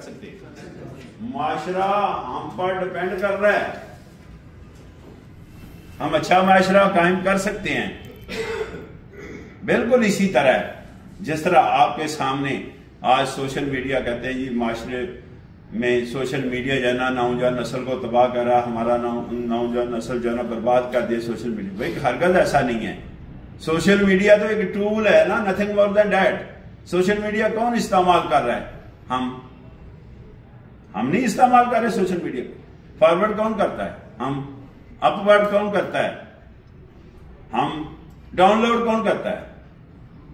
سکتے معاشرہ ہم پر ڈپینڈ کر رہا ہے. ہم اچھا معاشرہ قائم کر سکتے ہیں بالکل اسی طرح جس طرح آپ کے سامنے آج سوشل میڈیا کہتے ہیں جی معاشرے میں سوشل میڈیا جو ہے نا نوجوان نسل کو تباہ کر رہا, ہمارا نوجوان نسل جو ہے نا برباد کر دیا سوشل میڈیا. بھائی ہرگز ایسا نہیں ہے. سوشل میڈیا تو ایک ٹول ہے نا, nothing more than that. Social media کون استعمال کر رہا ہے؟ ہم نہیں استعمال کر رہے سوشل میڈیا کو. فارورڈ کون کرتا ہے؟ ہم. اپ ورڈ کون کرتا ہے؟ ہم. ڈاؤن لوڈ کون کرتا ہے؟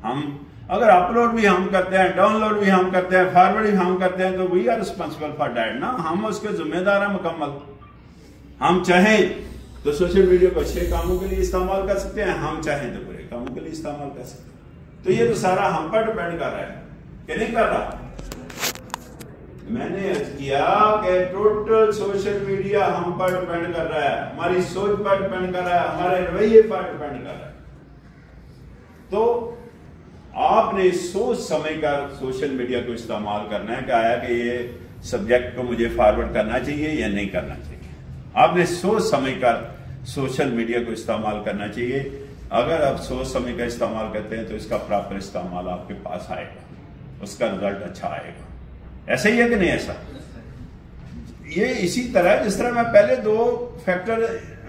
ہم. اگر اپلوڈ بھی ہم کرتے ہیں, ڈاؤن لوڈ بھی ہم کرتے ہیں, فارورڈ بھی ہم کرتے ہیں تو we are responsible for that نا. ہم اس کے ذمہ دار ہیں مکمل. ہم چاہیں تو سوشل میڈیا کو اچھے کاموں کے لیے استعمال کر سکتے ہیں, ہم چاہیں تو برے کاموں کے لیے استعمال کر سکتے ہیں. تو یہ تو سارا ہم پر ڈپینڈ کر رہا ہے کہ نہیں کر رہا. میں نے عرض کیا کہ ٹوٹل سوشل میڈیا ہم پر ڈپینڈ کر رہا ہے, ہماری سوچ پر ڈپینڈ کر رہا ہے, ہمارے رویے پر ڈپینڈ کر رہا ہے. تو آپ نے سوچ سمجھ کر سوشل میڈیا کو استعمال کرنا ہے کہ آیا کہ یہ سبجیکٹ کو مجھے فارورڈ کرنا چاہیے یا نہیں کرنا چاہیے. آپ نے سوچ سمجھ کر سوشل میڈیا کو استعمال کرنا چاہیے. اگر آپ سوچ سمجھ کر استعمال کرتے ہیں تو اس کا پراپر استعمال آپ کے پاس آئے گا, اس کا رزلٹ اچھا آئے گا. ایسا ہی ہے کہ نہیں ایسا؟ یہ اسی طرح جس طرح میں پہلے دو فیکٹر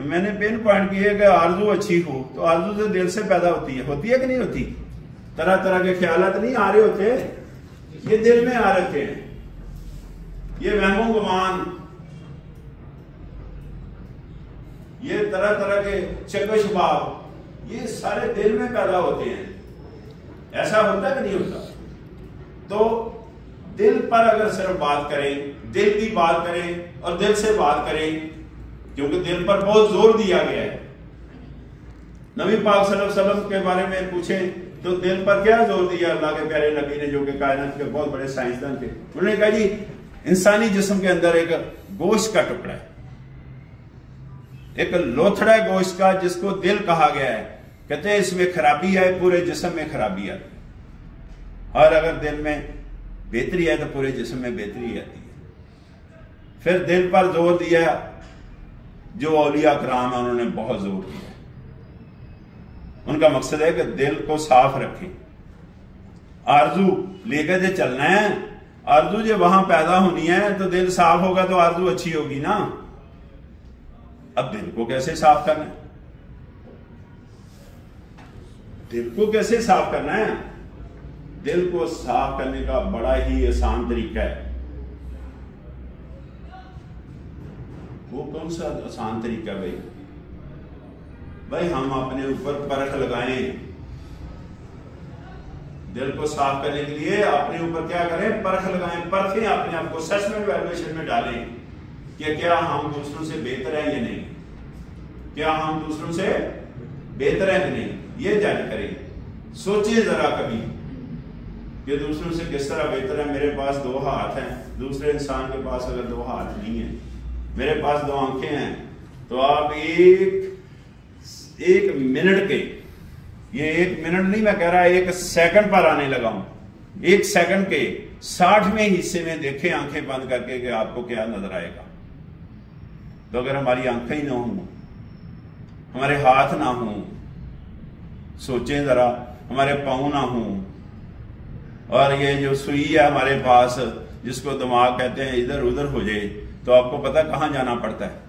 میں نے پین پوائنٹ کیے کہ آرزو اچھی ہو تو آرزو سے دل سے پیدا ہوتی ہے کہ نہیں ہوتی؟ طرح طرح کے خیالات نہیں آ رہے ہوتے, یہ دل میں آ رکھے ہیں. یہ وہم و گمان, یہ طرح طرح کے شک و شباب, یہ سارے دل میں پیدا ہوتے ہیں. ایسا ہوتا ہے کہ نہیں ہوتا؟ تو دل پر اگر صرف بات کریں, دل کی بات کریں اور دل سے بات کریں, کیونکہ دل پر بہت زور دیا گیا ہے. نبی پاک صلی اللہ علیہ وسلم کے بارے میں پوچھیں تو دل پر کیا زور دیا اللہ کے پیارے نبی نے, جو کہ کائنات کے بہت بڑے سائنسدان تھے. انہوں نے کہا جی انسانی جسم کے اندر ایک گوشت کا ٹکڑا ہے, ایک لوتھڑا ہے گوشت کا جس کو دل کہا گیا ہے. کہتے ہیں اس میں خرابی ہے پورے جسم میں خرابی آتی ہے, اور اگر دل میں بہتری ہے تو پورے جسم میں بہتری آتی ہے. پھر دل پر زور دیا, جو اولیاء کرام ہیں انہوں نے بہت زور دیا. ان کا مقصد ہے کہ دل کو صاف رکھیں. آرزو لے کے جو چلنا ہے, آرزو جو وہاں پیدا ہونی ہے تو دل صاف ہوگا تو آرزو اچھی ہوگی نا. اب دل کو کیسے صاف کرنا ہے؟ دل کو کیسے صاف کرنا ہے؟ دل کو صاف کرنے کا بڑا ہی آسان طریقہ ہے. وہ کون سا آسان طریقہ ہے بھائی؟ ہم اپنے اوپر پرکھ لگائیں. دل کو صاف کرنے کے لیے اپنے اوپر کیا کریں؟ پرکھ لگائیں, پرکھیں اپنے آپ کو, اسسمنٹ ویلیویشن میں ڈالیں کہ کیا ہم دوسروں سے بہتر ہیں یا نہیں, کیا ہم دوسروں سے بہتر ہیں کہ نہیں. یہ جج کریں. سوچیں ذرا کبھی کہ دوسروں سے کس طرح بہتر ہے. میرے پاس 2 ہاتھ ہیں, دوسرے انسان کے پاس اگر 2 ہاتھ نہیں ہیں, میرے پاس 2 آنکھیں ہیں, تو آپ ایک منٹ کے, یہ 1 منٹ نہیں میں کہہ رہا, 1 سیکنڈ پر آنے لگا ہوں, 1 سیکنڈ کے 60ویں حصے میں دیکھیں آنکھیں بند کر کے کہ آپ کو کیا نظر آئے گا. تو اگر ہماری آنکھیں ہی نہ ہوں, ہمارے ہاتھ نہ ہوں, سوچیں ذرا, ہمارے پاؤں نہ ہوں, اور یہ جو سوئی ہے ہمارے پاس جس کو دماغ کہتے ہیں ادھر ادھر ہو جائے, تو آپ کو پتہ کہاں جانا پڑتا ہے.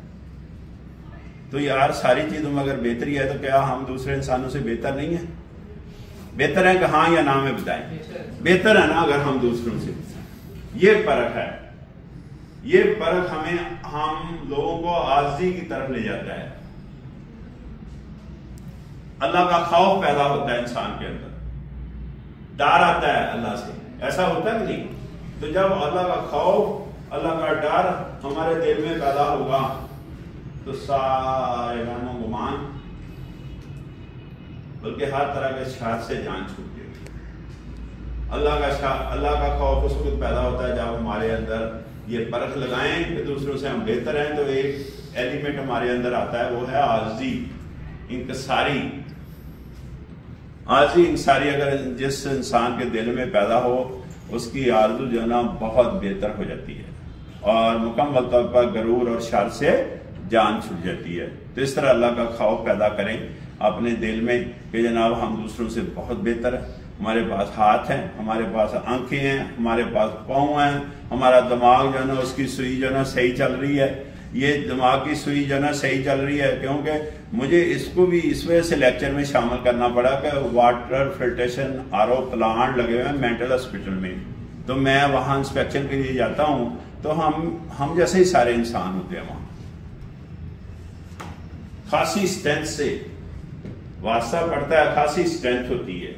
تو یار ساری چیزوں میں اگر بہتری ہے تو کیا ہم دوسرے انسانوں سے بہتر نہیں ہیں؟ بہتر ہے کہ ہاں یا نہ میں بتائیں؟ بہتر ہے نا اگر ہم دوسروں سے. یہ فرق ہے. یہ فرق ہم لوگوں کو عاجزی کی طرف لے جاتا ہے. اللہ کا خوف پیدا ہوتا ہے انسان کے اندر, ڈر آتا ہے اللہ سے. ایسا ہوتا ہے کہ نہیں؟ تو جب اللہ کا خوف, اللہ کا ڈر ہمارے دل میں پیدا ہوگا تو سارے وہم و گمان بلکہ ہر طرح کے شر سے جان چھوٹ جائے گی. اللہ کا خوف اس وقت پیدا ہوتا ہے جب ہمارے اندر یہ پرکھ لگائیں کہ دوسروں سے ہم بہتر ہیں. تو ایک ایلیمنٹ ہمارے اندر آتا ہے, وہ ہے عاجزی, انکساری. عاجزی انکساری اگر جس انسان کے دل میں پیدا ہو اس کی آرزو جو ہے نا بہت بہتر ہو جاتی ہے اور مکمل طور پر غرور اور شر سے جان چھٹ جاتی ہے. تو اس طرح اللہ کا خوف پیدا کریں اپنے دل میں کہ جناب ہم دوسروں سے بہت بہتر ہیں. ہمارے پاس ہاتھ ہیں, ہمارے پاس آنکھیں ہیں, ہمارے پاس پاؤں ہیں, ہمارا دماغ جو ہے نا اس کی سوئی جو ہے نا صحیح چل رہی ہے. یہ دماغ کی سوئی جو ہے نا صحیح چل رہی ہے کیونکہ مجھے اس کو بھی اس وجہ سے لیکچر میں شامل کرنا پڑا کہ واٹر فلٹریشن RO پلانٹ لگے ہوئے ہیں مینٹل ہاسپٹل میں. تو میں وہاں انسپیکشن کے لیے جاتا ہوں تو ہم جیسے ہی سارے انسان ہوتے ہیں. وہاں خاصی اسٹرینتھ سے واسطہ پڑتا ہے, خاصی اسٹرینتھ ہوتی ہے.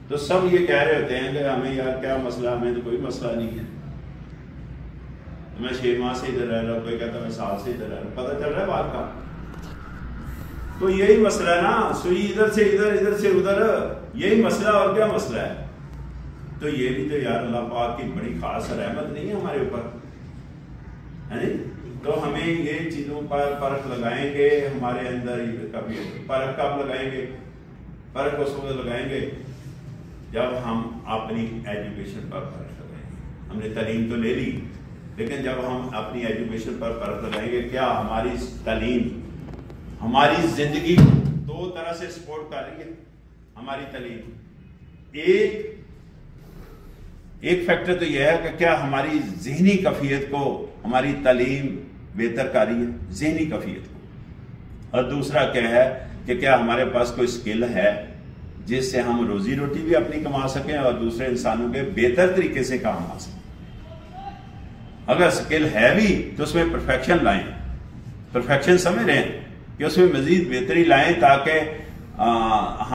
تو سب یہ کہہ رہے ہوتے ہیں کہ ہمیں یار کیا مسئلہ, ہمیں تو کوئی مسئلہ نہیں ہے, میں 6 ماہ سے ادھر رہ رہا ہوں, کوئی کہتا میں 1 سال سے ادھر رہ رہا ہوں. پتہ چل رہا ہے بات کا. تو یہی مسئلہ ہے نا, سوئی ادھر سے ادھر, ادھر سے ادھر, یہی مسئلہ. اور کیا مسئلہ ہے؟ تو یہ بھی تو یار اللہ پاک کی بڑی خاص رحمت نہیں ہے ہمارے اوپر, ہے نہیں؟ تو ہمیں یہ چیزوں پر پرکھ لگائیں گے. ہمارے اندر کبھی پرکھ کب لگائیں گے؟ پرکھ اس وقت لگائیں گے جب ہم اپنی ایجوکیشن پر پرکھ لگائیں گے. ہم نے تعلیم تو لے لی, لیکن جب ہم اپنی ایجوکیشن پر پرکھ لگائیں گے کیا ہماری تعلیم ہماری زندگی کو 2 طرح سے سپورٹ کر رہی ہے. ہماری تعلیم ایک فیکٹر تو یہ ہے کہ کیا ہماری ذہنی کیفیت کو ہماری تعلیم بہتر کر رہی ہے, ذہنی کیفیت کو. اور دوسرا کیا ہے کہ کیا ہمارے پاس کوئی اسکل ہے جس سے ہم روزی روٹی بھی اپنی کما سکیں اور دوسرے انسانوں کے بہتر طریقے سے کام آ سکیں. اگر اسکل ہے بھی تو اس میں پرفیکشن لائیں, پرفیکشن سمجھ رہے ہیں کہ اس میں مزید بہتری لائیں تاکہ